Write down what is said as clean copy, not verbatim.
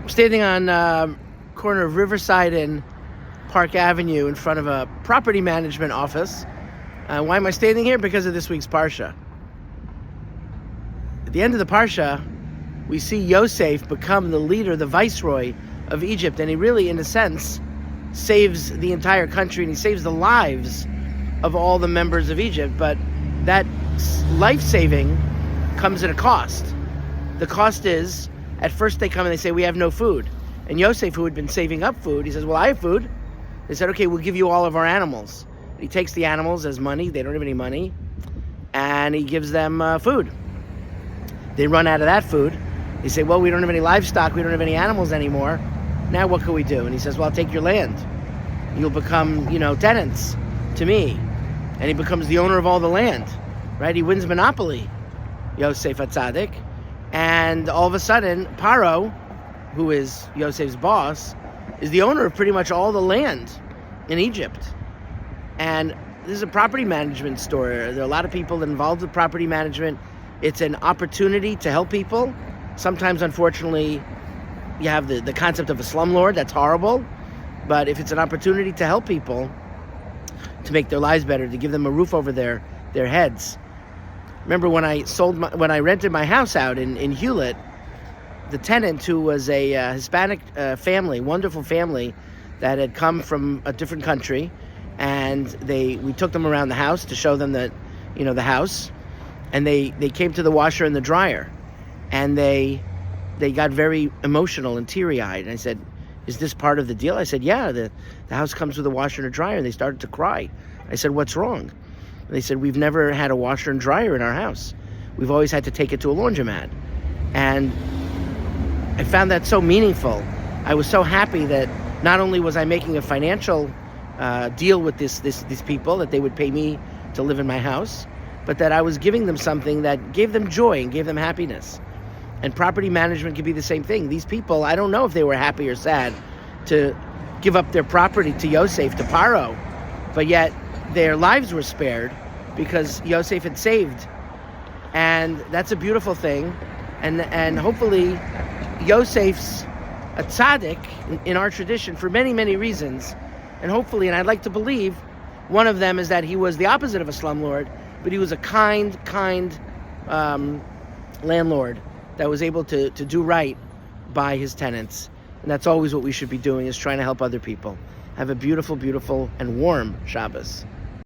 I'm standing on corner of Riverside and Park Avenue in front of a property management office. Why am I standing here? Because of this week's Parsha. At the end of the Parsha, we see Yosef become the leader, the viceroy of Egypt, and he really, in a sense, saves the entire country, and he saves the lives of all the members of Egypt. But that life-saving comes at a cost. The cost is, at first they come and they say, we have no food. And Yosef, who had been saving up food, he says, well, I have food. They said, okay, we'll give you all of our animals. He takes the animals as money. They don't have any money. And he gives them food. They run out of that food. They say, well, we don't have any livestock. We don't have any animals anymore. Now what can we do? And he says, well, I'll take your land. You'll become, tenants to me. And he becomes the owner of all the land, right? He wins monopoly, Yosef HaTzadik. And all of a sudden, Paro, who is Yosef's boss, is the owner of pretty much all the land in Egypt. And this is a property management story. There are a lot of people involved with property management. It's an opportunity to help people. Sometimes, unfortunately, you have the concept of a slumlord. That's horrible. But if it's an opportunity to help people, to make their lives better, to give them a roof over their heads. Remember when I rented my house out in Hewlett, the tenant, who was a Hispanic family, wonderful family that had come from a different country, and we took them around the house to show them the house, and they came to the washer and the dryer, and they got very emotional and teary-eyed. And I said, is this part of the deal? I said, yeah, the house comes with a washer and a dryer. And they started to cry. I said, what's wrong? And they said, we've never had a washer and dryer in our house. We've always had to take it to a laundromat. And I found that so meaningful. I was so happy that not only was I making a financial deal with these people, that they would pay me to live in my house, but that I was giving them something that gave them joy and gave them happiness. And property management could be the same thing. These people, I don't know if they were happy or sad to give up their property to Yosef, to Paro, but yet their lives were spared because Yosef had saved. And that's a beautiful thing. And hopefully Yosef's a tzaddik in our tradition for many, many reasons. And hopefully, and I'd like to believe, one of them is that he was the opposite of a slumlord, but he was a kind landlord that was able to do right by his tenants. And that's always what we should be doing, is trying to help other people. Have a beautiful, beautiful and warm Shabbos.